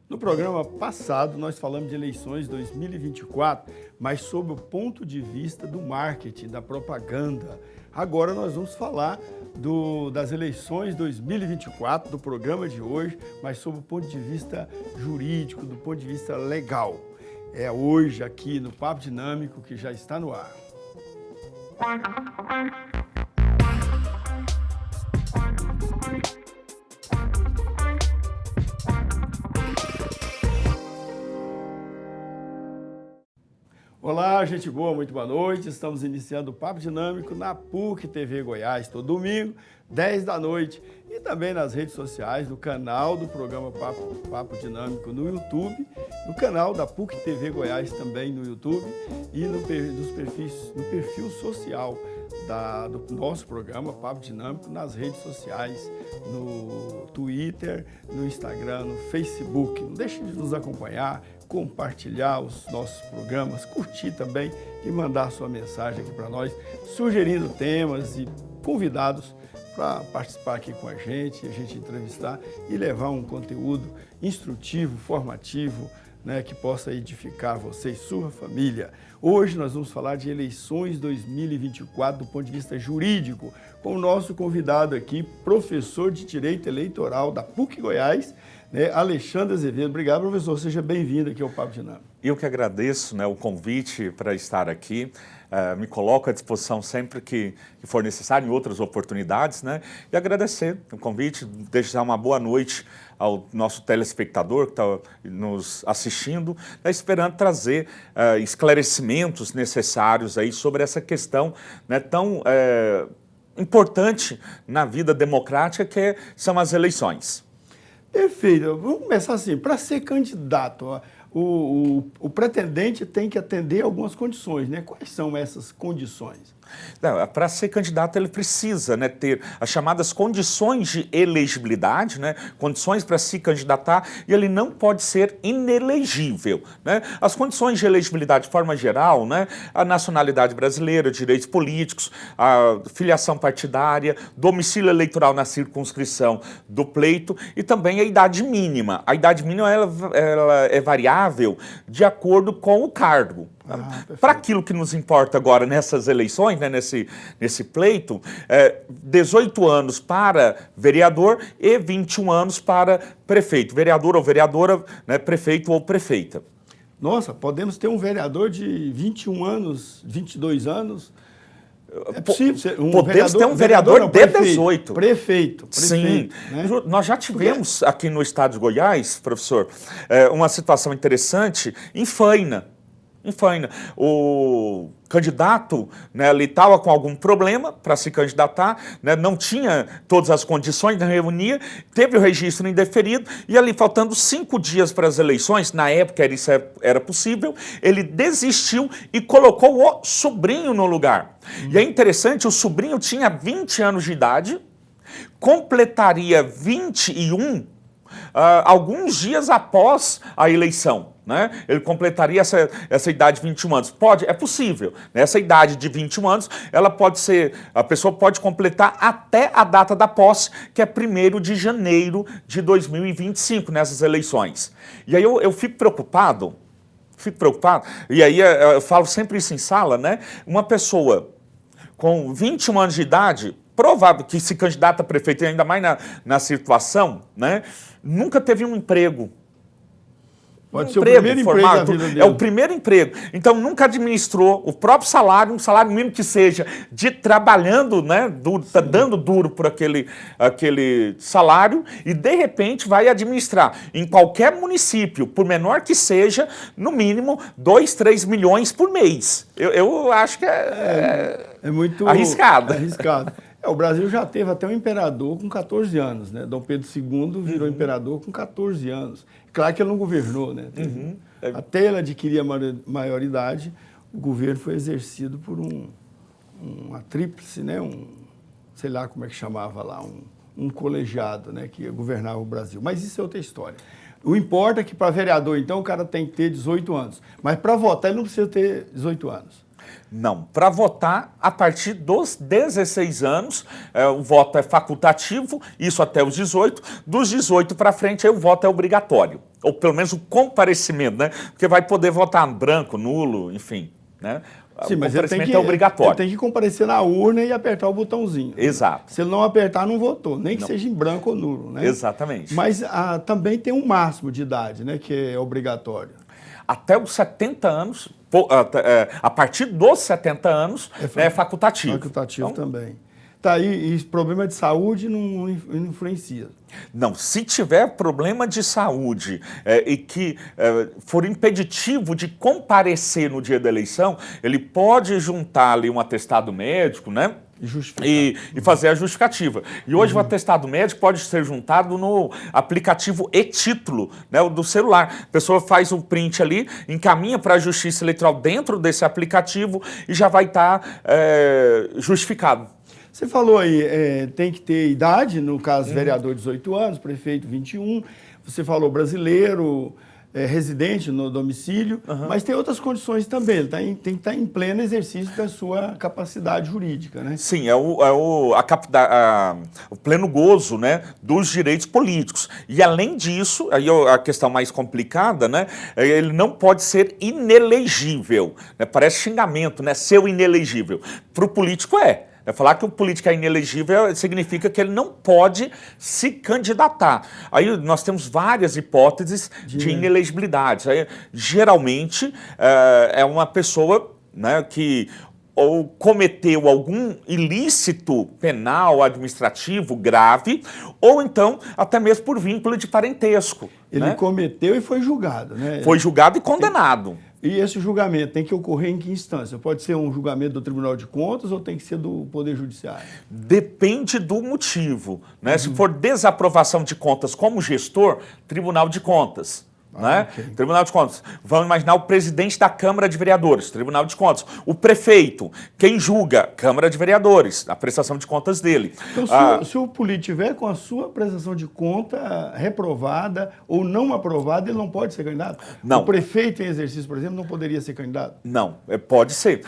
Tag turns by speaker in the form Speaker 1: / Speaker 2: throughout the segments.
Speaker 1: No programa passado, nós falamos de eleições 2024, mas sob o ponto de vista do marketing, da propaganda. Agora nós vamos falar das eleições 2024, do programa de hoje, mas sob o ponto de vista jurídico, do ponto de vista legal. É hoje aqui no Papo Dinâmico que já está no ar. Olá, gente boa, muito boa noite. Estamos iniciando o Papo Dinâmico na PUC TV Goiás, todo domingo, 10 da noite. E também nas redes sociais, no canal do programa Papo Dinâmico no YouTube, no canal da PUC TV Goiás também no YouTube e no perfil social do nosso programa Papo Dinâmico nas redes sociais, no Twitter, no Instagram, no Facebook. Não deixe de nos acompanhar, compartilhar os nossos programas, curtir também e mandar sua mensagem aqui para nós, sugerindo temas e convidados para participar aqui com a gente entrevistar e levar um conteúdo instrutivo, formativo, né, que possa edificar você e sua família. Hoje nós vamos falar de eleições 2024 do ponto de vista jurídico, com o nosso convidado aqui, professor de Direito Eleitoral da PUC Goiás, né, Alexandre Azevedo. Obrigado, professor. Seja bem-vindo aqui ao Papo Dinâmico.
Speaker 2: Eu que agradeço, né, o convite para estar aqui. Me coloco à disposição sempre que for necessário, em outras oportunidades, né? E agradecer o convite, desejar uma boa noite ao nosso telespectador que está nos assistindo, né, esperando trazer esclarecimentos necessários aí sobre essa questão, né, tão importante na vida democrática que são as eleições.
Speaker 1: Perfeito. Vamos começar assim. Para ser candidato, o pretendente tem que atender algumas condições, né? Quais são essas condições?
Speaker 2: Para ser candidato, ele precisa, né, ter as chamadas condições de elegibilidade, né, condições para se candidatar, e ele não pode ser inelegível, né? As condições de elegibilidade, de forma geral, né, a nacionalidade brasileira, direitos políticos, a filiação partidária, domicílio eleitoral na circunscrição do pleito e também a idade mínima. A idade mínima ela é variável de acordo com o cargo. Para aquilo que nos importa agora nessas eleições, né, nesse pleito, 18 anos para vereador e 21 anos para prefeito. Vereador ou vereadora, né, prefeito ou prefeita.
Speaker 1: Nossa, podemos ter um vereador de 21 anos, 22 anos? É possível ser
Speaker 2: podemos ter um vereador de 18.
Speaker 1: Prefeito.
Speaker 2: Sim.
Speaker 1: Né?
Speaker 2: Nós já tivemos aqui no estado de Goiás, professor, uma situação interessante em Faina. O candidato, né, ele estava com algum problema para se candidatar, né, não tinha todas as condições, não reunia, teve o registro indeferido e ali faltando 5 dias para as eleições, na época isso era possível, ele desistiu e colocou o sobrinho no lugar. E é interessante, o sobrinho tinha 20 anos de idade, completaria 21 alguns dias após a eleição. Né? Ele completaria essa idade de 21 anos. É possível. Nessa idade de 21 anos, a pessoa pode completar até a data da posse, que é 1º de janeiro de 2025, nessas eleições. E aí eu fico preocupado, e aí eu falo sempre isso em sala, né? Uma pessoa com 21 anos de idade, provável que se candidata a prefeito, ainda mais na situação, né? Nunca teve um emprego.
Speaker 1: Pode ser o primeiro emprego da vida dele.
Speaker 2: É o primeiro emprego. Então, nunca administrou o próprio salário, um salário mínimo que seja, de trabalhando, né, tá dando duro por aquele salário, e de repente vai administrar em qualquer município, por menor que seja, no mínimo 2, 3 milhões por mês. Eu acho que é muito arriscado.
Speaker 1: O Brasil já teve até um imperador com 14 anos, né? Dom Pedro II virou imperador com 14 anos. Claro que ele não governou, né? Até ele adquirir a maioridade, o governo foi exercido por uma tríplice, né? Sei lá como é que chamava lá, um colegiado, né? Que governava o Brasil. Mas isso é outra história. O importa é que para vereador, então, o cara tem que ter 18 anos. Mas para votar, ele não precisa ter 18 anos.
Speaker 2: Não, para votar a partir dos 16 anos, o voto é facultativo, isso até os 18, dos 18 para frente aí o voto é obrigatório, ou pelo menos o comparecimento, né? Porque vai poder votar branco, nulo, enfim, né?
Speaker 1: Sim, mas ele tem que,
Speaker 2: é obrigatório.
Speaker 1: ele tem que comparecer na urna e apertar o botãozinho.
Speaker 2: Exato.
Speaker 1: Se ele não apertar, não votou, nem que seja em branco ou nulo, né?
Speaker 2: Exatamente.
Speaker 1: Mas também tem um máximo de idade, né, que é obrigatório.
Speaker 2: Até os 70 anos, a partir dos 70 anos, é facultativo.
Speaker 1: Facultativo então, também. Tá, e problema de saúde não influencia?
Speaker 2: Não, se tiver problema de saúde e que for impeditivo de comparecer no dia da eleição, ele pode juntar ali um atestado médico, né? E fazer a justificativa. E hoje o atestado médico pode ser juntado no aplicativo e-título, né, do celular. A pessoa faz o print ali, encaminha para a Justiça Eleitoral dentro desse aplicativo e já vai estar justificado.
Speaker 1: Você falou aí, tem que ter idade, no caso, vereador 18 anos, prefeito 21, você falou brasileiro, residente no domicílio, mas tem outras condições também, ele tem que estar em pleno exercício da sua capacidade jurídica, né?
Speaker 2: Sim, o pleno gozo, né, dos direitos políticos. E além disso, aí a questão mais complicada, né, ele não pode ser inelegível, né? Parece xingamento, né, ser inelegível. Para o político falar que o político é inelegível significa que ele não pode se candidatar. Aí nós temos várias hipóteses de inelegibilidade. Aí, geralmente é uma pessoa, né, que ou cometeu algum ilícito penal, administrativo grave, ou então até mesmo por vínculo de parentesco.
Speaker 1: Ele cometeu e foi julgado, né?
Speaker 2: Foi julgado e condenado.
Speaker 1: E esse julgamento tem que ocorrer em que instância? Pode ser um julgamento do Tribunal de Contas ou tem que ser do Poder Judiciário?
Speaker 2: Depende do motivo, né? Se for desaprovação de contas como gestor, Tribunal de Contas. Né?
Speaker 1: Okay.
Speaker 2: Tribunal de Contas. Vamos imaginar o presidente da Câmara de Vereadores, Tribunal de Contas. O prefeito, quem julga? Câmara de Vereadores, a prestação de contas dele.
Speaker 1: Então, se o político tiver com a sua prestação de conta reprovada ou não aprovada, ele não pode ser candidato?
Speaker 2: Não.
Speaker 1: O prefeito em exercício, por exemplo, não poderia ser candidato?
Speaker 2: Não, pode ser.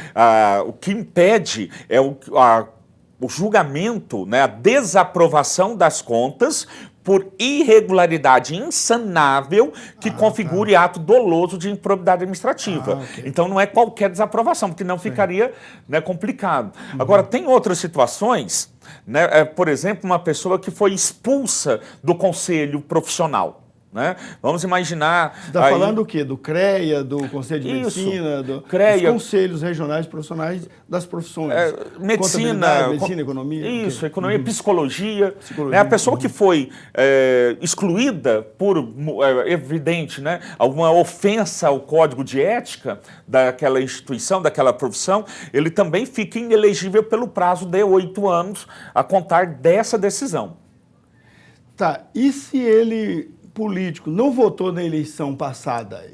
Speaker 2: O que impede é o julgamento, né, a desaprovação das contas por irregularidade insanável que configure ato doloso de improbidade administrativa.
Speaker 1: Okay.
Speaker 2: Então não é qualquer desaprovação, porque não ficaria, né, complicado. Agora, tem outras situações, né, por exemplo, uma pessoa que foi expulsa do conselho profissional. Né? Vamos imaginar...
Speaker 1: Você está falando o quê? Do CREA, do Conselho de Medicina, dos conselhos regionais profissionais das profissões?
Speaker 2: Medicina,
Speaker 1: economia?
Speaker 2: Isso, economia, psicologia. Né? A pessoa que foi excluída por, evidente, né, alguma ofensa ao código de ética daquela instituição, daquela profissão, ele também fica inelegível pelo prazo de 8 anos a contar dessa decisão.
Speaker 1: Tá, e se ele... político não votou na eleição passada,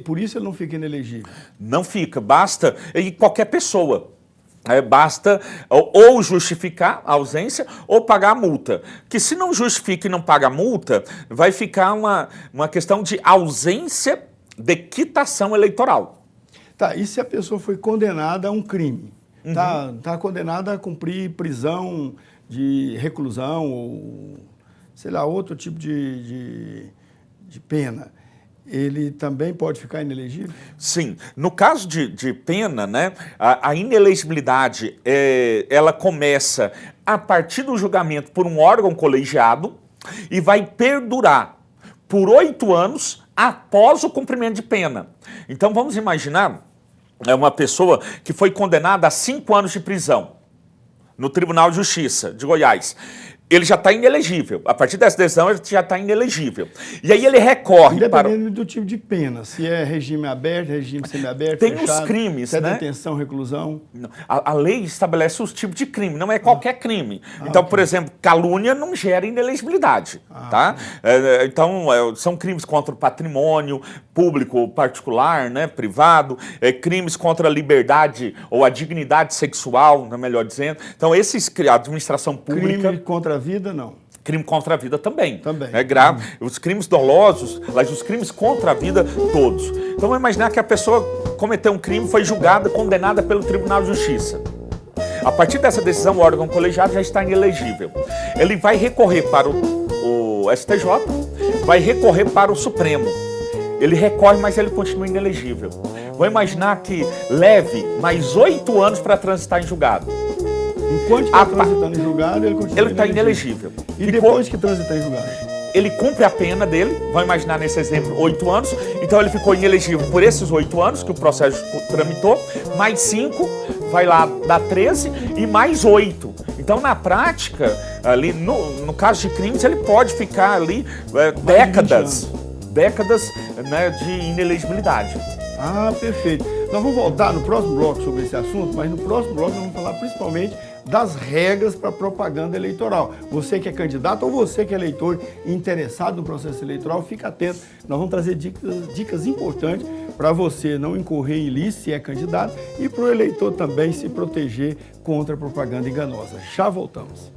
Speaker 1: por isso ele não fica inelegível?
Speaker 2: Não fica, basta, e qualquer pessoa, basta ou justificar a ausência ou pagar a multa. Que se não justifica e não paga a multa, vai ficar uma questão de ausência de quitação eleitoral.
Speaker 1: Tá, e se a pessoa foi condenada a um crime? Tá condenada a cumprir prisão de reclusão ou... sei lá, outro tipo de pena, ele também pode ficar inelegível?
Speaker 2: Sim. No caso de pena, né, a inelegibilidade ela começa a partir do julgamento por um órgão colegiado e vai perdurar por 8 anos após o cumprimento de pena. Então vamos imaginar uma pessoa que foi condenada a 5 anos de prisão no Tribunal de Justiça de Goiás. Ele já está inelegível. A partir dessa decisão, ele já está inelegível. E aí ele recorre
Speaker 1: Independente do tipo de pena, se é regime aberto, regime semiaberto,
Speaker 2: tem
Speaker 1: fechado,
Speaker 2: os crimes,
Speaker 1: se é
Speaker 2: né?
Speaker 1: Detenção, reclusão.
Speaker 2: A lei estabelece os tipos de crime, não é qualquer crime. Então, por exemplo, calúnia não gera inelegibilidade. Tá? Então, são crimes contra o patrimônio público ou particular, né, privado, crimes contra a liberdade ou a dignidade sexual, melhor dizendo. Então, a administração pública...
Speaker 1: Crime contra a vida, não.
Speaker 2: Crime contra a vida também.
Speaker 1: Também.
Speaker 2: É grave. Os crimes dolosos, mas os crimes contra a vida, todos. Então vamos imaginar que a pessoa cometeu um crime, foi julgada, condenada pelo Tribunal de Justiça. A partir dessa decisão, o órgão colegiado já está inelegível. Ele vai recorrer para o STJ, vai recorrer para o Supremo. Ele recorre, mas ele continua inelegível. Vamos imaginar que leve mais 8 anos para transitar em julgado.
Speaker 1: Enquanto está transitando em julgado, ele continua
Speaker 2: Ele está inelegível.
Speaker 1: E depois que transitar em julgado?
Speaker 2: Ele cumpre a pena dele, vamos imaginar nesse exemplo 8 anos, então ele ficou inelegível por esses 8 anos que o processo tramitou, mais 5, vai lá dar 13 e mais 8. Então, na prática, ali no caso de crimes, ele pode ficar ali décadas, né, de inelegibilidade.
Speaker 1: Ah, perfeito. Nós vamos voltar no próximo bloco sobre esse assunto, mas no próximo bloco nós vamos falar principalmente das regras para propaganda eleitoral. Você que é candidato ou você que é eleitor interessado no processo eleitoral, fica atento. Nós vamos trazer dicas importantes para você não incorrer em ilícito se é candidato e para o eleitor também se proteger contra a propaganda enganosa. Já voltamos.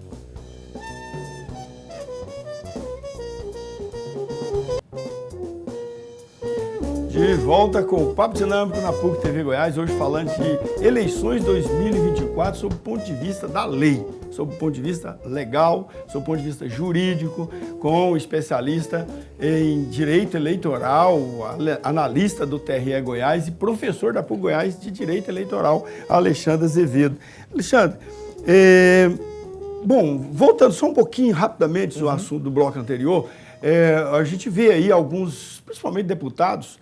Speaker 1: De volta com o Papo Dinâmico na PUC TV Goiás, hoje falando de eleições 2024 sob o ponto de vista da lei, sob o ponto de vista legal, sob o ponto de vista jurídico, com o especialista em direito eleitoral, analista do TRE Goiás e professor da PUC Goiás de direito eleitoral, Alexandre Azevedo. Alexandre, bom, voltando só um pouquinho rapidamente ao assunto do bloco anterior, a gente vê aí alguns, principalmente deputados,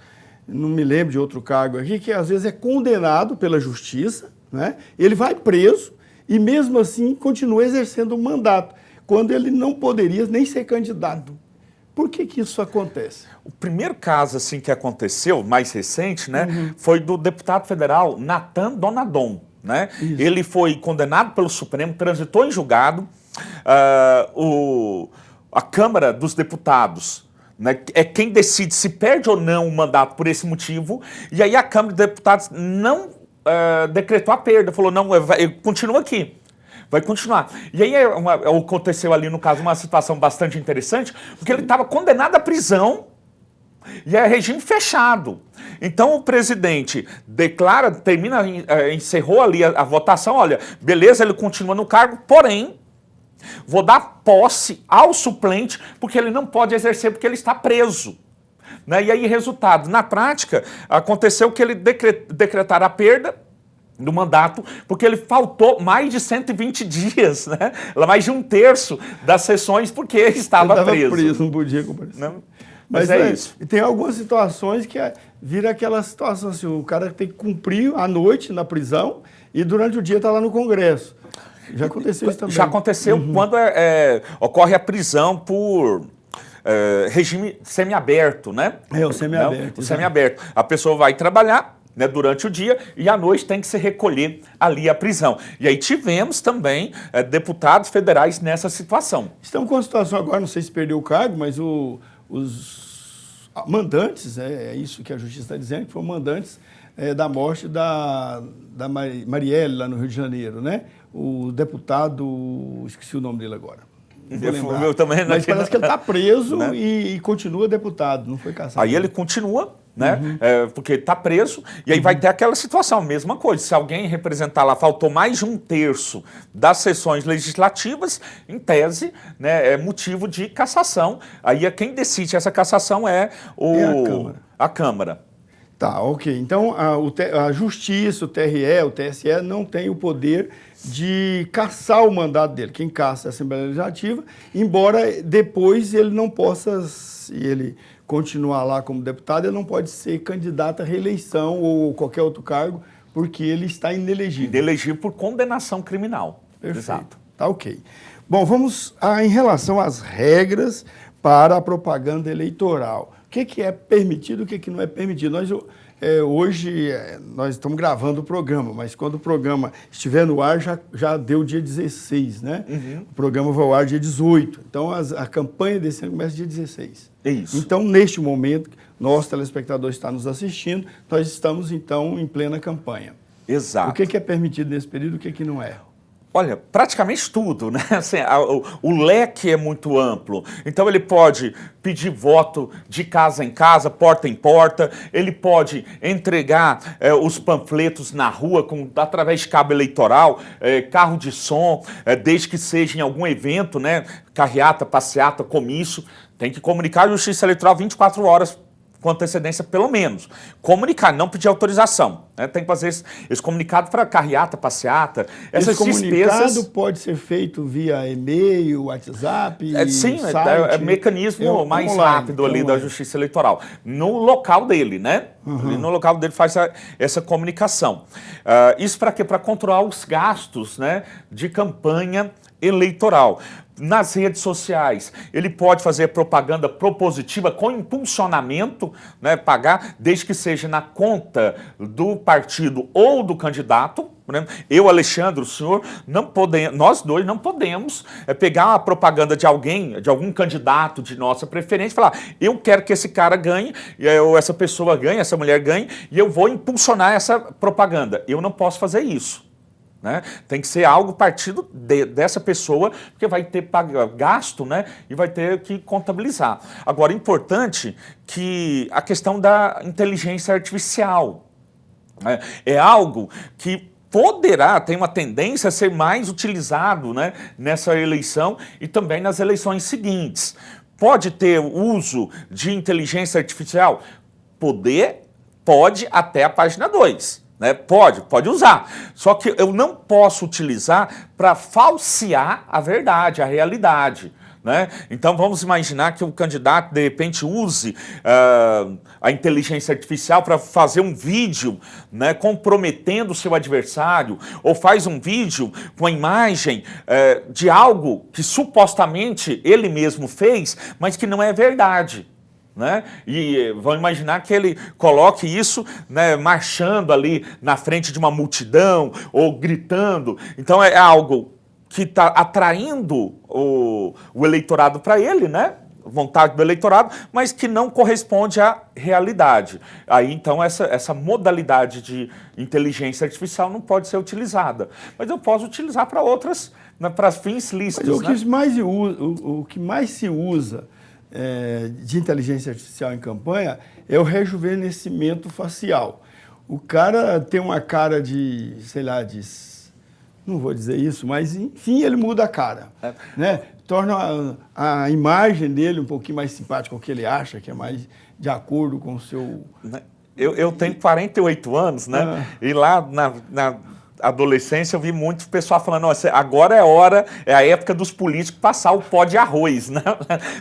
Speaker 1: não me lembro de outro cargo aqui, que às vezes é condenado pela justiça, né? Ele vai preso e mesmo assim continua exercendo um mandato, quando ele não poderia nem ser candidato. Por que isso acontece?
Speaker 2: O primeiro caso assim que aconteceu, mais recente, né, foi do deputado federal Nathan Donadon, né? Ele foi condenado pelo Supremo, transitou em julgado, a Câmara dos Deputados, né, é quem decide se perde ou não o mandato por esse motivo, e aí a Câmara dos Deputados não decretou a perda, falou, não, continua aqui, vai continuar. E aí aconteceu ali no caso uma situação bastante interessante, porque ele estava condenado à prisão, e é regime fechado. Então o presidente declara, encerrou ali a votação, olha, beleza, ele continua no cargo, porém, vou dar posse ao suplente, porque ele não pode exercer, porque ele está preso. Né? E aí, resultado, na prática, aconteceu que ele decretaram a perda do mandato, porque ele faltou mais de 120 dias, né? Mais de 1/3 das sessões, porque estava preso.
Speaker 1: Não podia comparecer.
Speaker 2: Não?
Speaker 1: Mas é isso. E tem algumas situações que vira aquela situação assim, o cara tem que cumprir à noite na prisão e durante o dia está lá no Congresso. Já aconteceu isso também.
Speaker 2: Já aconteceu quando ocorre a prisão por regime semiaberto, né?
Speaker 1: O semiaberto.
Speaker 2: O semiaberto. A pessoa vai trabalhar, né, durante o dia e à noite tem que se recolher ali à prisão. E aí tivemos também deputados federais nessa situação.
Speaker 1: Estamos com uma situação agora, não sei se perdeu o cargo, mas os mandantes, é isso que a justiça está dizendo, que foram mandantes da morte da Marielle lá no Rio de Janeiro, né? O deputado, esqueci o nome dele agora.
Speaker 2: Eu também não.
Speaker 1: Mas parece que ele está preso, né? e continua deputado, não foi cassado.
Speaker 2: Aí ele continua, né? Porque está preso, e aí vai ter aquela situação, mesma coisa. Se alguém representar lá, faltou mais de 1/3 das sessões legislativas, em tese, né, é motivo de cassação. Aí quem decide essa cassação é a Câmara.
Speaker 1: Tá, ok. Então, a Justiça, o TRE, o TSE não tem o poder de cassar o mandato dele. Quem caça é a Assembleia Legislativa, embora depois ele não possa, se ele continuar lá como deputado, ele não pode ser candidato à reeleição ou qualquer outro cargo, porque ele está inelegível.
Speaker 2: Inelegível por condenação criminal.
Speaker 1: Perfeito.
Speaker 2: Exato.
Speaker 1: Tá, ok. Bom, vamos em relação às regras para a propaganda eleitoral. O que é permitido e o que não é permitido? Hoje nós estamos gravando o programa, mas quando o programa estiver no ar, já deu dia 16, né? O programa vai ao ar dia 18. Então, a campanha desse ano começa dia 16.
Speaker 2: É isso.
Speaker 1: Então, neste momento, nosso telespectador está nos assistindo, nós estamos, então, em plena campanha.
Speaker 2: Exato.
Speaker 1: O que é permitido nesse período e o que não é?
Speaker 2: Olha, praticamente tudo, né? Assim, o leque é muito amplo. Então ele pode pedir voto de casa em casa, porta em porta, ele pode entregar os panfletos na rua através de cabo eleitoral, carro de som, desde que seja em algum evento, né? Carreata, passeata, comício, tem que comunicar a Justiça Eleitoral 24 horas com antecedência, pelo menos. Comunicar, não pedir autorização. Né? Tem que fazer esse comunicado para carreata, passeata.
Speaker 1: Esse comunicado pode ser feito via e-mail, WhatsApp,
Speaker 2: sim,
Speaker 1: site?
Speaker 2: É mecanismo mais rápido ali da Justiça Eleitoral. No local dele, né? Ali no local dele faz essa comunicação. Isso para quê? Para controlar os gastos, né, de campanha eleitoral. Nas redes sociais, ele pode fazer propaganda propositiva com impulsionamento, né, pagar, desde que seja na conta do partido ou do candidato. Né? Eu, Alexandre, o senhor, nós dois não podemos pegar a propaganda de alguém, de algum candidato de nossa preferência e falar, eu quero que esse cara ganhe, ou essa pessoa ganhe, essa mulher ganhe, e eu vou impulsionar essa propaganda. Eu não posso fazer isso. Né? Tem que ser algo partido dessa pessoa, porque vai ter gasto, né? E vai ter que contabilizar. Agora, importante que a questão da inteligência artificial, né? É algo que tem uma tendência a ser mais utilizado, né, nessa eleição e também nas eleições seguintes. Pode ter uso de inteligência artificial? Pode até a página 2. Né? Pode usar, só que eu não posso utilizar para falsear a verdade, a realidade. Né? Então vamos imaginar que o candidato de repente use a inteligência artificial para fazer um vídeo, né, comprometendo o seu adversário, ou faz um vídeo com a imagem de algo que supostamente ele mesmo fez, mas que não é verdade. Né? E vão imaginar que ele coloque isso, né, marchando ali na frente de uma multidão ou gritando. Então é algo que está atraindo o eleitorado para ele, né? Vontade do eleitorado, mas que não corresponde à realidade. Aí então essa modalidade de inteligência artificial não pode ser utilizada. Mas eu posso utilizar para outras, né, para fins lícitos.
Speaker 1: Mas o que mais se usa de inteligência artificial em campanha é o rejuvenescimento facial. O cara tem uma cara de, sei lá, não vou dizer isso, mas enfim, ele muda a cara. Né? Torna a imagem dele um pouquinho mais simpática, o que ele acha que é mais de acordo com o seu...
Speaker 2: Eu tenho 48 anos, né? E lá na adolescência eu vi muito pessoal falando, agora é a época dos políticos passar o pó de arroz, né?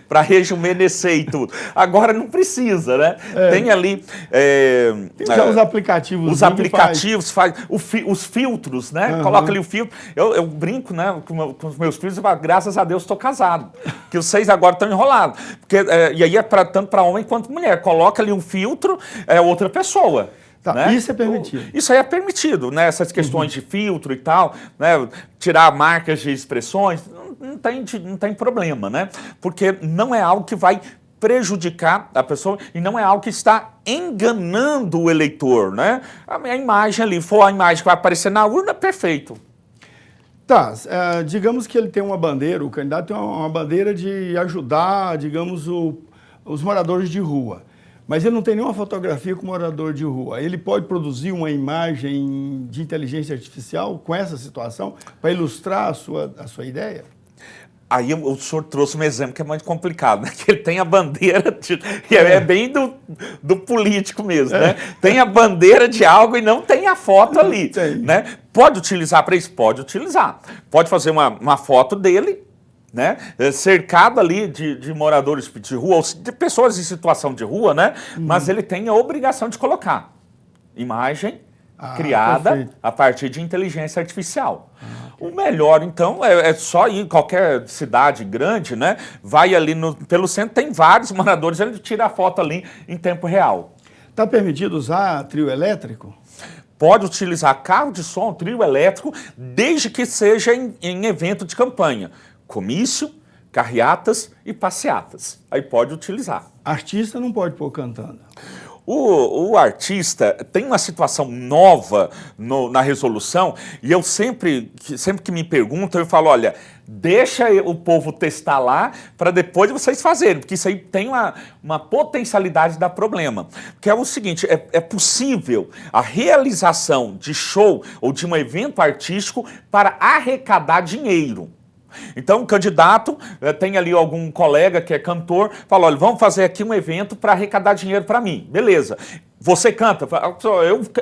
Speaker 2: Para rejuvenescer e tudo. Agora não precisa, né? Tem ali...
Speaker 1: Tem já os aplicativos.
Speaker 2: Os aplicativos, os filtros, né? Coloca ali o filtro. Eu brinco, né, com os meus filhos e falo, graças a Deus estou casado. Que vocês agora estão enrolados. E aí é tanto para homem quanto mulher. Coloca ali um filtro, é outra pessoa.
Speaker 1: Tá,
Speaker 2: né?
Speaker 1: Isso é permitido.
Speaker 2: Isso aí é permitido, né? Essas questões de filtro e tal, né? Tirar marcas de expressões, não tem problema, né? Porque não é algo que vai prejudicar a pessoa e não é algo que está enganando o eleitor, né? A imagem ali, for a imagem que vai aparecer na urna, perfeito.
Speaker 1: Tá, digamos que ele tem uma bandeira, o candidato tem uma bandeira de ajudar, digamos, os moradores de rua. Mas ele não tem nenhuma fotografia com morador de rua. Ele pode produzir uma imagem de inteligência artificial com essa situação para ilustrar a sua ideia?
Speaker 2: Aí o senhor trouxe um exemplo que é muito complicado, né? Que ele tem a bandeira, que é bem do político mesmo, né? Tem a bandeira de algo e não tem a foto ali, né? Pode utilizar para isso? Pode utilizar. Pode fazer uma foto dele, né? Cercado ali de moradores de rua, ou de pessoas em situação de rua, né? Mas ele tem a obrigação de colocar imagem criada perfeito. A partir de inteligência artificial. O melhor, então, é só ir em qualquer cidade grande, né? Vai ali pelo centro, tem vários moradores, ele tira a foto ali em tempo real.
Speaker 1: Está permitido usar trio elétrico?
Speaker 2: Pode utilizar carro de som, trio elétrico, desde que seja em evento de campanha. Comício, carreatas e passeatas. Aí pode utilizar.
Speaker 1: Artista não pode pôr cantando.
Speaker 2: O artista tem uma situação nova na resolução e eu sempre que me perguntam, eu falo, olha, deixa o povo testar lá para depois vocês fazerem, porque isso aí tem uma potencialidade de dar problema. Que é o seguinte, é possível a realização de show ou de um evento artístico para arrecadar dinheiro. Então, o candidato tem ali algum colega que é cantor, fala, olha, vamos fazer aqui um evento para arrecadar dinheiro para mim. Beleza. Você canta?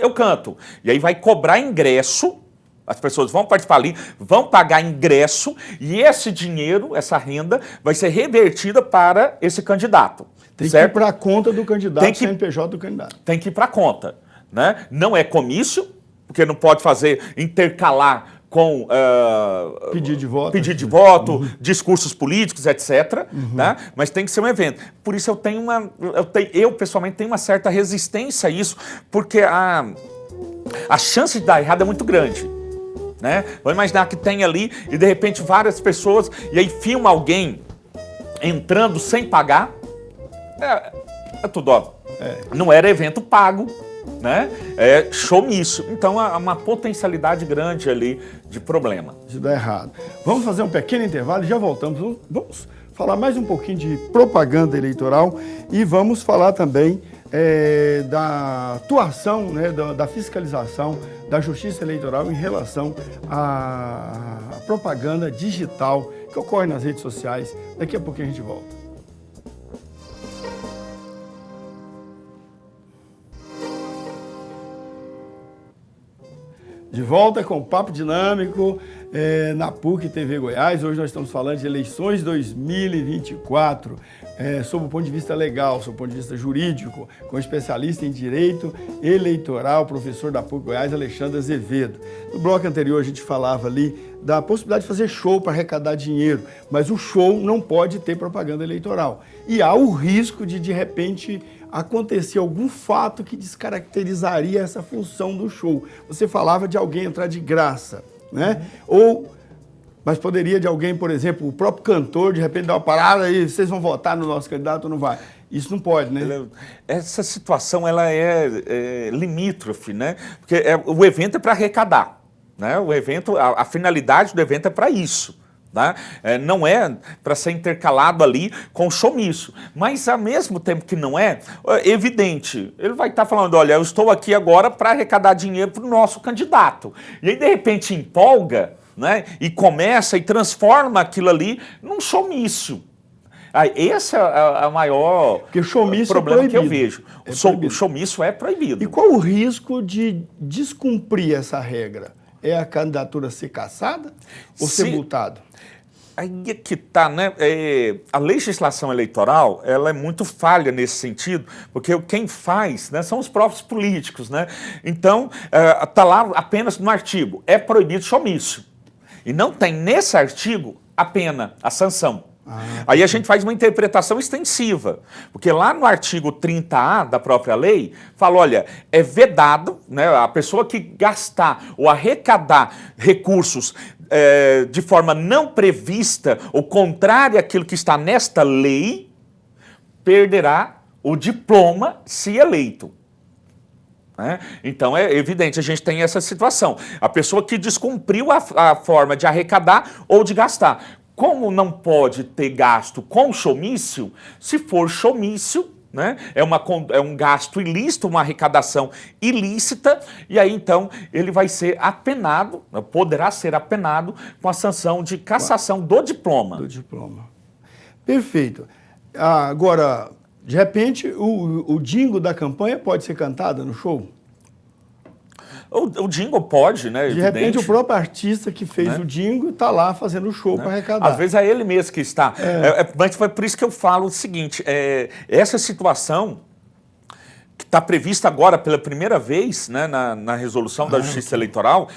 Speaker 2: Eu canto. E aí vai cobrar ingresso, as pessoas vão participar ali, vão pagar ingresso, e esse dinheiro, essa renda, vai ser revertida para esse candidato.
Speaker 1: Tem que ir para a conta do candidato, CNPJ do candidato.
Speaker 2: Tem que ir para a conta. Né? Não é comício, porque não pode fazer intercalar com pedido de voto, discursos políticos, etc. Né? Mas tem que ser um evento. Por isso eu pessoalmente tenho uma certa resistência a isso, porque a chance de dar errado é muito grande. Né? Vamos imaginar que tem ali e de repente várias pessoas, e aí filma alguém entrando sem pagar. É tudo óbvio. Não era evento pago. Né? É showmício. Então há uma potencialidade grande ali de problema.
Speaker 1: Isso dá errado. Vamos fazer um pequeno intervalo e já voltamos. Vamos falar mais um pouquinho de propaganda eleitoral e vamos falar também da atuação, né, da fiscalização da Justiça Eleitoral em relação à propaganda digital que ocorre nas redes sociais. Daqui a pouquinho a gente volta. De volta com o Papo Dinâmico na PUC TV Goiás. Hoje nós estamos falando de eleições 2024, sob o ponto de vista legal, sob o ponto de vista jurídico, com o especialista em direito eleitoral, professor da PUC Goiás, Alexandre Azevedo. No bloco anterior a gente falava ali da possibilidade de fazer show para arrecadar dinheiro, mas o show não pode ter propaganda eleitoral. E há o risco de repente, acontecer algum fato que descaracterizaria essa função do show. Você falava de alguém entrar de graça, né? Mas poderia de alguém, por exemplo, o próprio cantor, de repente dar uma parada e vocês vão votar no nosso candidato ou não vai? Isso não pode, né?
Speaker 2: Essa situação ela é limítrofe, né? Porque o evento é para arrecadar, né? O evento, a finalidade do evento é para isso. Tá? Não é para ser intercalado ali com showmício, mas ao mesmo tempo que não é evidente, ele vai estar falando, olha, eu estou aqui agora para arrecadar dinheiro para o nosso candidato, e aí de repente empolga, né, e começa e transforma aquilo ali num showmício. Esse é o maior problema que eu vejo. O showmício é proibido.
Speaker 1: E qual o risco de descumprir essa regra? É a candidatura ser cassada ou ser multado?
Speaker 2: Aí é que tá, né? A legislação eleitoral, ela é muito falha nesse sentido, porque quem faz, né, são os próprios políticos, né? Então, tá lá apenas no artigo, é proibido showmício. E não tem nesse artigo a pena, a sanção. Aí a gente faz uma interpretação extensiva, porque lá no artigo 30A da própria lei, fala, olha, é vedado, né, a pessoa que gastar ou arrecadar recursos de forma não prevista ou contrária àquilo que está nesta lei, perderá o diploma se eleito. Então é evidente, a gente tem essa situação. A pessoa que descumpriu a forma de arrecadar ou de gastar. Como não pode ter gasto com showmício, se for showmício, né, é um gasto ilícito, uma arrecadação ilícita, e aí então ele vai ser apenado, poderá ser apenado com a sanção de cassação do diploma.
Speaker 1: Do diploma. Perfeito. Agora, de repente, o jingle da campanha pode ser cantado no show?
Speaker 2: O jingle pode, né?
Speaker 1: De repente, o próprio artista que fez o jingle está lá fazendo o show para arrecadar.
Speaker 2: Às vezes é ele mesmo que está. Mas foi por isso que eu falo o seguinte, essa situação que está prevista agora pela primeira vez, né, na resolução da Justiça Eleitoral,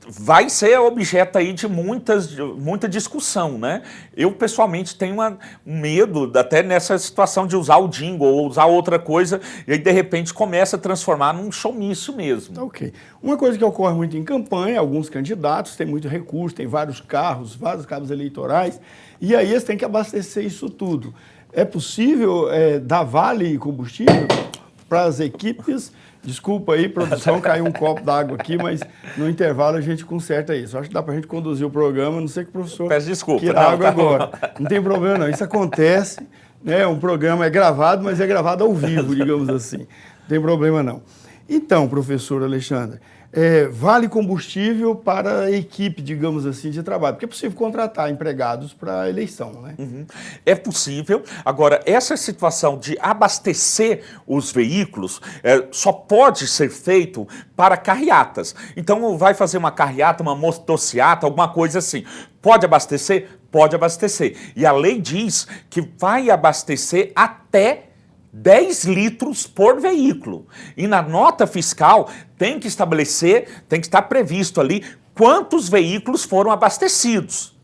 Speaker 2: vai ser objeto aí de muita discussão, né? Eu, pessoalmente, tenho um medo, até nessa situação de usar o jingle ou usar outra coisa, e aí, de repente, começa a transformar num showmício mesmo.
Speaker 1: Ok. Uma coisa que ocorre muito em campanha, alguns candidatos têm muito recurso, têm vários carros eleitorais, e aí eles têm que abastecer isso tudo. É possível dar vale combustível para as equipes. Desculpa aí, produção, caiu um copo d'água aqui, mas no intervalo a gente conserta isso. Acho que dá para a gente conduzir o programa, não sei que o professor
Speaker 2: peço desculpa,
Speaker 1: queira água agora. Não tem problema não, isso acontece, né? Um programa é gravado, mas é gravado ao vivo, digamos assim. Não tem problema não. Então, professor Alexandre, vale combustível para a equipe, digamos assim, de trabalho, porque é possível contratar empregados para a eleição, né?
Speaker 2: Uhum. É possível. Agora, essa situação de abastecer os veículos só pode ser feito para carreatas. Então, vai fazer uma carreata, uma motociata, alguma coisa assim. Pode abastecer? Pode abastecer. E a lei diz que vai abastecer até 10 litros por veículo. E na nota fiscal tem que estabelecer, tem que estar previsto ali quantos veículos foram abastecidos.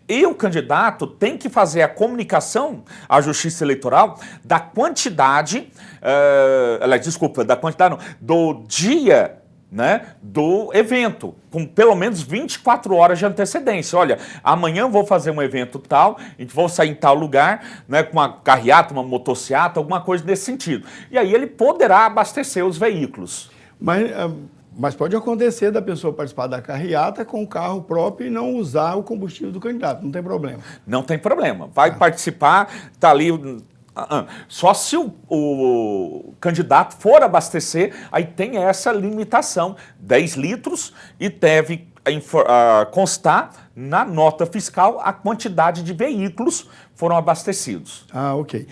Speaker 2: E o candidato tem que fazer a comunicação à Justiça Eleitoral da quantidade, da quantidade não, do dia, né, do evento, com pelo menos 24 horas de antecedência. Olha, amanhã eu vou fazer um evento tal, vou sair em tal lugar, né, com uma carreata, uma motociata, alguma coisa nesse sentido. E aí ele poderá abastecer os veículos.
Speaker 1: Mas pode acontecer da pessoa participar da carreata com o carro próprio e não usar o combustível do candidato, não tem problema.
Speaker 2: Não tem problema, vai participar, está ali. Só se o candidato for abastecer, aí tem essa limitação, 10 litros, e deve constar na nota fiscal a quantidade de veículos foram abastecidos.
Speaker 1: Ah, ok.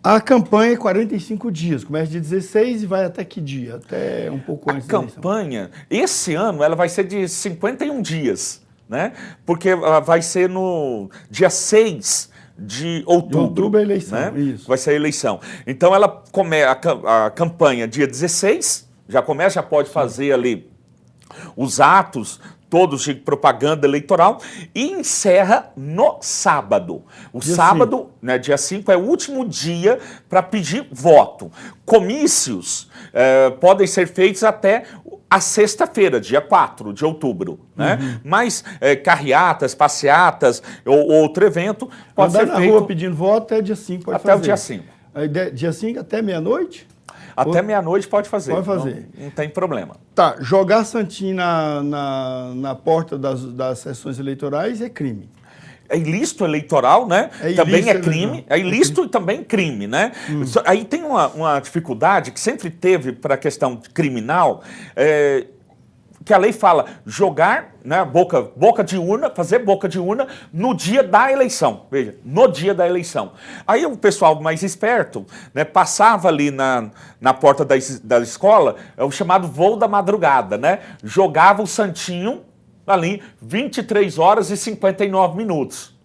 Speaker 1: A campanha é 45 dias, começa dia 16 e vai até que dia? Até um pouco antes da eleição.
Speaker 2: A campanha, esse ano, ela vai ser de 51 dias, né? Porque vai ser no dia 6 de outubro.
Speaker 1: De outubro é a eleição,
Speaker 2: né?
Speaker 1: Isso.
Speaker 2: Vai ser a eleição. Então, ela a campanha dia 16, já começa, já pode fazer ali os atos todos de propaganda eleitoral e encerra no sábado. O
Speaker 1: dia
Speaker 2: sábado,
Speaker 1: 5.
Speaker 2: Né, dia 5, é o último dia para pedir voto. Comícios podem ser feitos até a sexta-feira, dia 4 de outubro, né? Mas carreatas, passeatas ou outro evento pode ser
Speaker 1: na
Speaker 2: feito
Speaker 1: rua pedindo voto até dia 5 pode fazer.
Speaker 2: até o dia 5.
Speaker 1: Aí, dia 5 até meia-noite?
Speaker 2: Até meia-noite pode fazer.
Speaker 1: Pode fazer.
Speaker 2: Não tem problema.
Speaker 1: Tá, jogar santinho na porta das sessões eleitorais é crime.
Speaker 2: É ilícito eleitoral, né? Também é crime. É ilícito e também crime, né? Aí tem uma dificuldade que sempre teve para a questão criminal, que a lei fala jogar, né, boca de urna, fazer boca de urna no dia da eleição. Veja, no dia da eleição. Aí o pessoal mais esperto, né, passava ali na porta da escola, o chamado voo da madrugada, né? Jogava o santinho ali 23 horas e 59 minutos.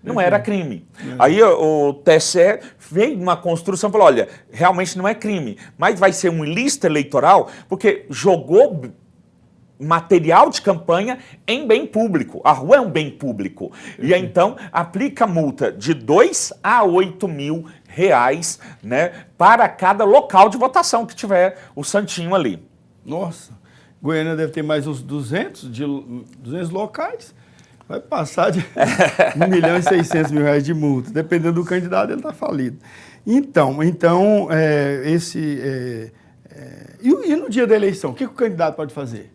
Speaker 2: Não era crime. Aí o TSE veio uma construção e falou, olha, realmente não é crime, mas vai ser um ilícito eleitoral porque jogou material de campanha em bem público. A rua é um bem público. E aí, então, aplica multa de 2 a 8 mil reais, né, para cada local de votação que tiver o santinho ali.
Speaker 1: Nossa, Goiânia deve ter mais uns 200 locais. Vai passar de 1 milhão e 600 mil reais de multa. Dependendo do candidato, ele está falido. Então e no dia da eleição, o que o candidato pode fazer?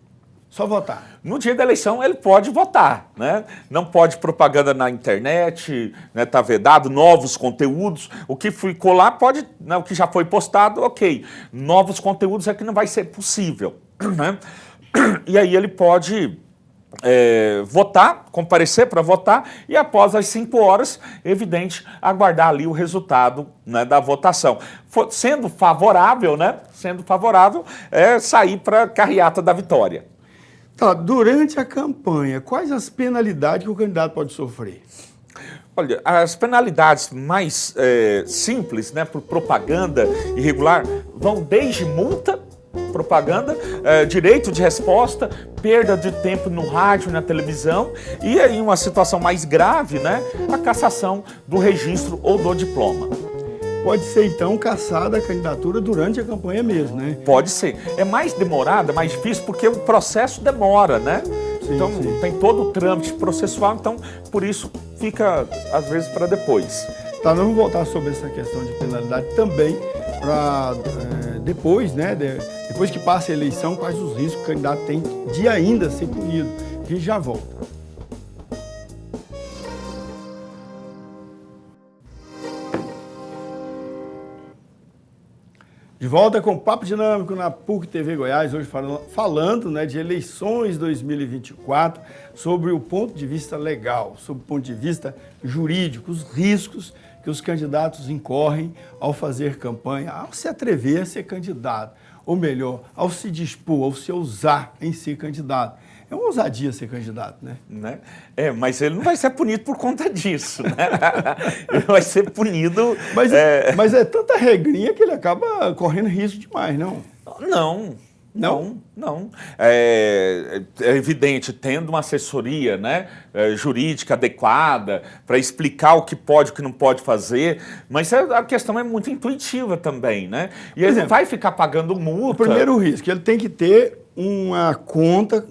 Speaker 1: Só votar.
Speaker 2: No dia da eleição, ele pode votar, né? Não pode propaganda na internet, né? Tá vedado, novos conteúdos. O que ficou lá pode, né? O que já foi postado, ok. Novos conteúdos é que não vai ser possível, né? E aí ele pode votar, comparecer para votar e após as 5 horas, evidente, aguardar ali o resultado, né, da votação. Sendo favorável, né? Sendo favorável, sair para a carreata da vitória.
Speaker 1: Tá, durante a campanha, quais as penalidades que o candidato pode sofrer?
Speaker 2: Olha, as penalidades mais simples, né, por propaganda irregular, vão desde multa, propaganda, direito de resposta, perda de tempo no rádio, na televisão, e aí uma situação mais grave, né, a cassação do registro ou do diploma.
Speaker 1: Pode ser, então, cassada a candidatura durante a campanha mesmo, né?
Speaker 2: Pode ser. É mais demorada, mais difícil, porque o processo demora, né?
Speaker 1: Sim,
Speaker 2: então,
Speaker 1: sim.
Speaker 2: Tem todo o trâmite processual, então, por isso, fica, às vezes, para depois.
Speaker 1: Tá, nós vamos voltar sobre essa questão de penalidade também para depois, né, depois que passa a eleição, quais os riscos que o candidato tem de ainda ser punido. A gente já volta. De volta com o Papo Dinâmico na PUC TV Goiás, hoje falando, né, de eleições 2024, sobre o ponto de vista legal, sobre o ponto de vista jurídico, os riscos que os candidatos incorrem ao fazer campanha, ao se atrever a ser candidato, ou melhor, ao se dispor, ao se ousar em ser candidato. É uma ousadia ser candidato, né?
Speaker 2: Mas ele não vai ser punido por conta disso, né? Ele vai ser punido...
Speaker 1: Mas é tanta regrinha que ele acaba correndo risco demais, não?
Speaker 2: Não. É evidente, tendo uma assessoria, né, jurídica adequada para explicar o que pode e o que não pode fazer, mas a questão é muito intuitiva também, né? E ele não vai ficar pagando multa.
Speaker 1: O primeiro risco, ele tem que ter uma conta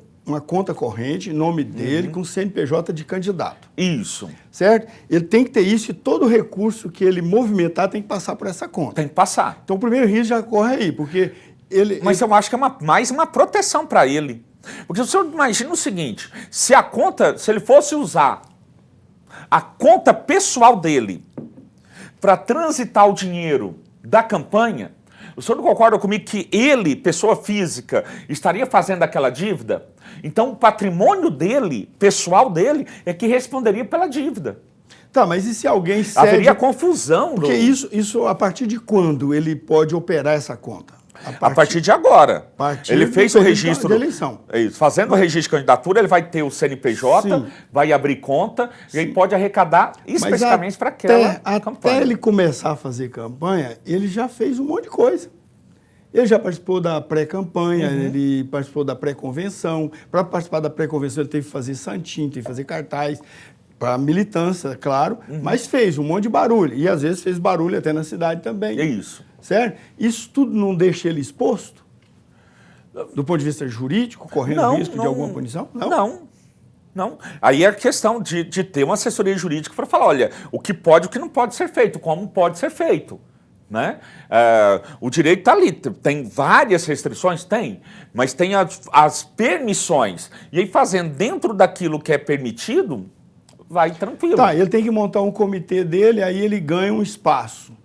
Speaker 1: corrente, em nome dele, com CNPJ de candidato.
Speaker 2: Isso.
Speaker 1: Certo? Ele tem que ter isso e todo recurso que ele movimentar tem que passar por essa conta.
Speaker 2: Tem que passar.
Speaker 1: Então o primeiro risco já corre aí, porque ele...
Speaker 2: Mas eu acho que é mais uma proteção para ele. Porque o senhor imagina o seguinte, se ele fosse usar a conta pessoal dele para transitar o dinheiro da campanha, o senhor não concorda comigo que ele, pessoa física, estaria fazendo aquela dívida? Então, o patrimônio dele, pessoal dele, é que responderia pela dívida.
Speaker 1: Tá, mas e se alguém cede...
Speaker 2: Haveria confusão.
Speaker 1: Porque isso, a partir de quando ele pode operar essa conta?
Speaker 2: A partir de agora. Ele fez o registro
Speaker 1: de eleição.
Speaker 2: Fazendo o registro de candidatura, ele vai ter o CNPJ,
Speaker 1: Sim.
Speaker 2: vai abrir conta e aí pode arrecadar especificamente para aquela campanha.
Speaker 1: Até ele começar a fazer campanha, ele já fez um monte de coisa. Ele já participou da pré-campanha, ele participou da pré-convenção. Para participar da pré-convenção, ele teve que fazer santinho, teve que fazer cartaz, para militância, claro, mas fez um monte de barulho. E às vezes fez barulho até na cidade também.
Speaker 2: É isso.
Speaker 1: Certo? Isso tudo não deixa ele exposto? Do ponto de vista jurídico, correndo risco de alguma punição?
Speaker 2: Não. Aí é a questão de ter uma assessoria jurídica para falar, olha, o que pode e o que não pode ser feito, como pode ser feito. Né? O direito está ali, tem várias restrições? Tem, mas tem as permissões. E aí fazendo dentro daquilo que é permitido, vai tranquilo.
Speaker 1: Tá, ele tem que montar um comitê dele, aí ele ganha um espaço.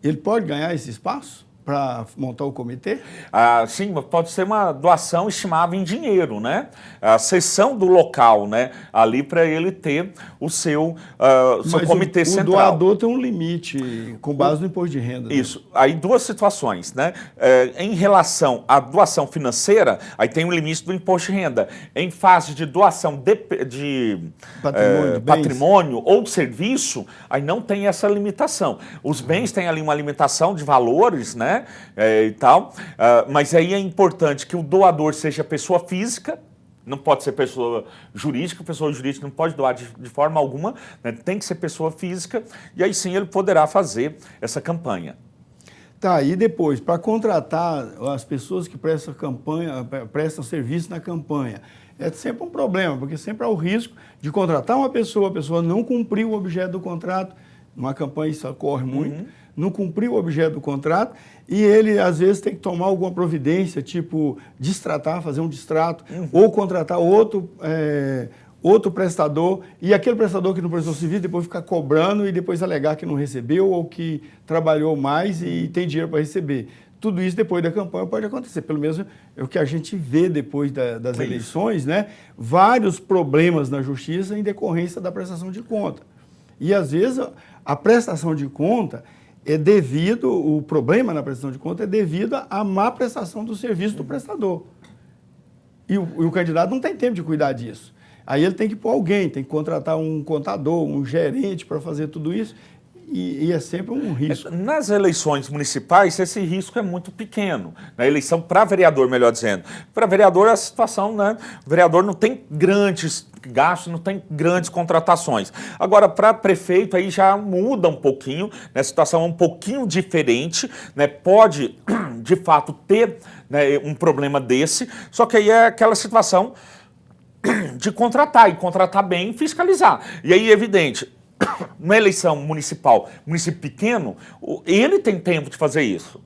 Speaker 1: Ele pode ganhar esse espaço para montar o comitê?
Speaker 2: Sim, pode ser uma doação estimável em dinheiro, né? A cessão do local, né? Ali para ele ter o seu comitê central.
Speaker 1: O doador tem um limite com base no imposto de renda.
Speaker 2: Isso. Né? Aí duas situações, né? Em relação à doação financeira, aí tem um limite do imposto de renda. Em fase de doação de patrimônio ou de serviço, aí não tem essa limitação. Os bens têm ali uma limitação de valores, né? E tal, mas aí é importante que o doador seja pessoa física, não pode ser pessoa jurídica não pode doar de forma alguma, né? Tem que ser pessoa física, e aí sim ele poderá fazer essa campanha.
Speaker 1: Tá, e depois, para contratar as pessoas que prestam serviço na campanha, é sempre um problema, porque sempre há o risco de contratar uma pessoa, a pessoa não cumprir o objeto do contrato, numa campanha isso ocorre muito, não cumprir o objeto do contrato, e ele, às vezes, tem que tomar alguma providência, tipo, fazer um distrato, ou contratar outro prestador, e aquele prestador que não prestou serviço depois ficar cobrando e depois alegar que não recebeu ou que trabalhou mais e tem dinheiro para receber. Tudo isso depois da campanha pode acontecer, pelo menos é o que a gente vê depois das eleições, né? Vários problemas na justiça em decorrência da prestação de conta. E, às vezes, a prestação de conta o problema na prestação de conta é devido à má prestação do serviço do prestador. E o candidato não tem tempo de cuidar disso. Aí ele tem que pôr alguém, tem que contratar um contador, um gerente para fazer tudo isso. E é sempre um risco.
Speaker 2: Nas eleições municipais, esse risco é muito pequeno. Na eleição para vereador, melhor dizendo. Para vereador, a situação, né? O vereador não tem grandes gastos, não tem grandes contratações. Agora, para prefeito, aí já muda um pouquinho, né? A situação é um pouquinho diferente, né? Pode, de fato, ter, né, um problema desse, só que aí é aquela situação de contratar, e contratar bem e fiscalizar. E aí, evidente, numa eleição municipal, município pequeno, ele tem tempo de fazer isso.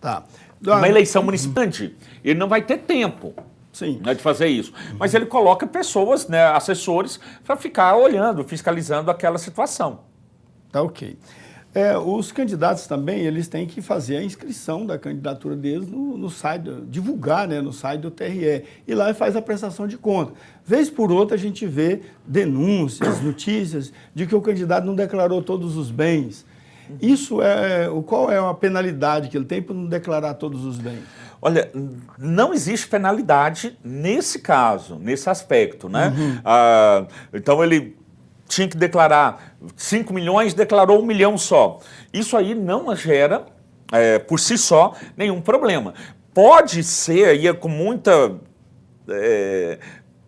Speaker 1: Tá.
Speaker 2: Uma eleição municipal, ele não vai ter tempo.
Speaker 1: Sim.
Speaker 2: Né, de fazer isso. Mas ele coloca pessoas, né, assessores, para ficar olhando, fiscalizando aquela situação.
Speaker 1: Tá ok. Os candidatos também, eles têm que fazer a inscrição da candidatura deles no site, divulgar, né, no site do TRE. E lá faz a prestação de conta. Vez por outra a gente vê denúncias, notícias de que o candidato não declarou todos os bens. Qual é a penalidade que ele tem por não declarar todos os bens?
Speaker 2: Olha, não existe penalidade nesse caso, nesse aspecto, né? Então ele tinha que declarar 5 milhões, declarou 1 milhão só. Isso aí não gera, por si só, nenhum problema. Pode ser, aí com muita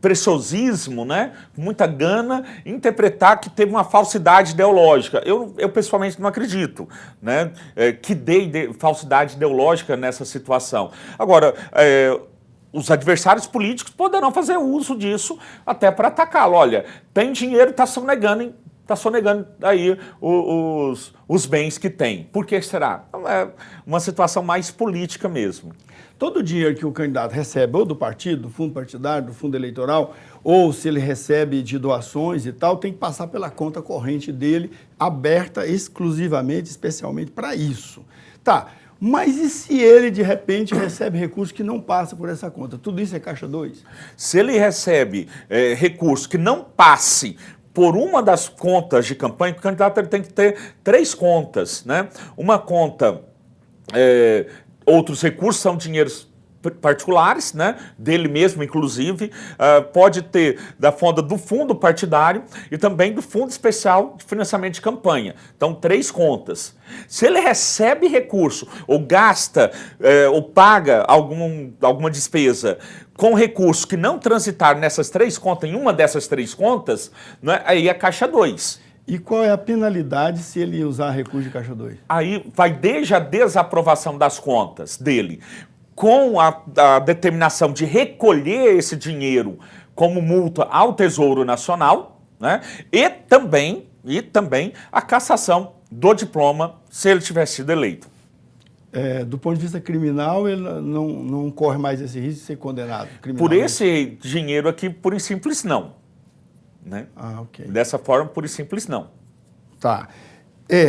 Speaker 2: preciosismo, né, com muita gana, interpretar que teve uma falsidade ideológica. Eu pessoalmente não acredito, né, que dê falsidade ideológica nessa situação. Agora, os adversários políticos poderão fazer uso disso até para atacá-lo. Olha, tem dinheiro, está sonegando aí os bens que tem. Por que será? É uma situação mais política mesmo.
Speaker 1: Todo o dinheiro que o candidato recebe, ou do partido, do fundo partidário, do fundo eleitoral, ou se ele recebe de doações e tal, tem que passar pela conta corrente dele, aberta exclusivamente, especialmente para isso. Tá, mas e se ele, de repente, recebe recursos que não passam por essa conta? Tudo isso é Caixa 2?
Speaker 2: Se ele recebe recurso que não passe por uma das contas de campanha, o candidato ele tem que ter 3 contas, né? Uma conta... outros recursos são dinheiros particulares, né, dele mesmo, inclusive, pode ter da fonte do fundo partidário e também do fundo especial de financiamento de campanha. Então, 3 contas. Se ele recebe recurso ou gasta ou paga alguma despesa com recurso que não transitar nessas 3 contas, em uma dessas 3 contas, né, aí é Caixa 2.
Speaker 1: E qual é a penalidade se ele usar recurso de Caixa 2?
Speaker 2: Aí vai desde a desaprovação das contas dele, com a determinação de recolher esse dinheiro como multa ao Tesouro Nacional, né? E também a cassação do diploma se ele tiver sido eleito.
Speaker 1: Do ponto de vista criminal, ele não corre mais esse risco de ser condenado?
Speaker 2: Por esse dinheiro aqui, pura e simples, não. Né?
Speaker 1: Ok.
Speaker 2: Dessa forma, pura e simples, não.
Speaker 1: Tá.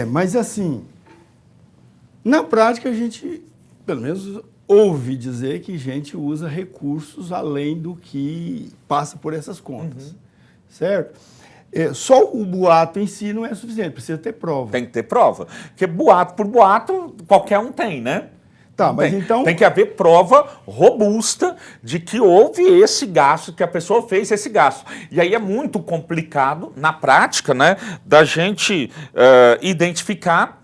Speaker 1: Mas assim, na prática a gente, pelo menos, ouve dizer que gente usa recursos além do que passa por essas contas. Certo? Só o boato em si não é suficiente, precisa ter prova.
Speaker 2: Tem que ter prova. Porque boato por boato, qualquer um tem, né?
Speaker 1: Tá, mas então...
Speaker 2: Tem que haver prova robusta de que houve esse gasto, que a pessoa fez esse gasto. E aí é muito complicado, na prática, né, da gente identificar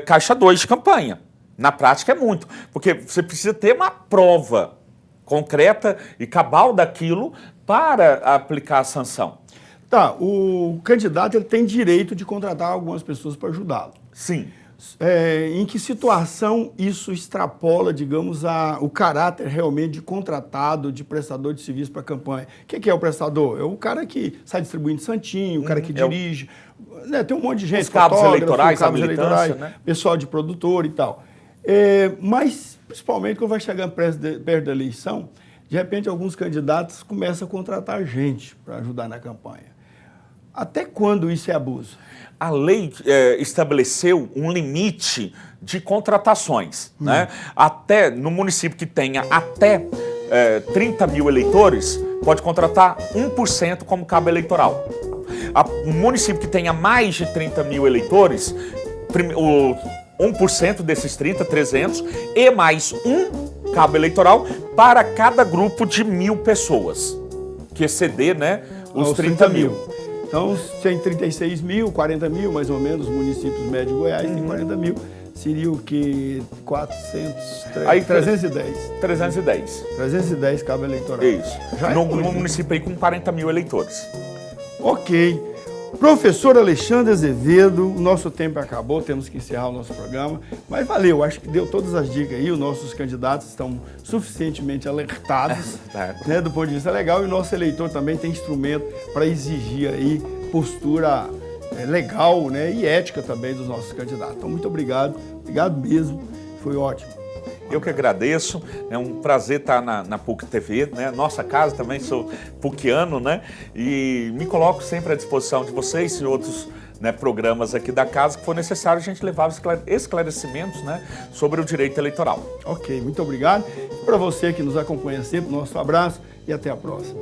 Speaker 2: Caixa 2 de campanha. Na prática é muito, porque você precisa ter uma prova concreta e cabal daquilo para aplicar a sanção.
Speaker 1: Tá, o candidato ele tem direito de contratar algumas pessoas para ajudá-lo.
Speaker 2: Sim.
Speaker 1: Em que situação isso extrapola, digamos, o caráter realmente de contratado, de prestador de serviço para a campanha? O que é o prestador? É o cara que sai distribuindo santinho, o cara que dirige, né, tem um monte de gente,
Speaker 2: os cabos eleitorais, né?
Speaker 1: Pessoal de produtor e tal. Mas, principalmente, quando vai chegando perto da eleição, de repente, alguns candidatos começam a contratar gente para ajudar na campanha. Até quando isso é abuso?
Speaker 2: A lei estabeleceu um limite de contratações. Né? Até, no município que tenha até 30 mil eleitores, pode contratar 1% como cabo eleitoral. O município que tenha mais de 30 mil eleitores, 1% desses 30, 300, e mais um cabo eleitoral para cada grupo de 1.000 pessoas, que exceder, né, os 30 mil.
Speaker 1: Então, se tem 36 mil, 40 mil, mais ou menos, municípios médios de Goiás, tem 40 mil, seria o que? 310. 310 cabo eleitoral.
Speaker 2: Isso. No município aí com 40 mil eleitores.
Speaker 1: Ok. Professor Alexandre Azevedo, o nosso tempo acabou, temos que encerrar o nosso programa, mas valeu, acho que deu todas as dicas aí, os nossos candidatos estão suficientemente alertados, né, do ponto de vista legal, e o nosso eleitor também tem instrumento para exigir aí postura legal, né, e ética também dos nossos candidatos. Então, muito obrigado mesmo, foi ótimo.
Speaker 2: Eu que agradeço, é um prazer estar na PUC TV, né? Nossa casa, também sou puciano, né? E me coloco sempre à disposição de vocês e outros, né, programas aqui da casa que for necessário a gente levar esclarecimentos, né, sobre o direito eleitoral.
Speaker 1: Ok, muito obrigado. E para você que nos acompanha sempre, nosso abraço e até a próxima.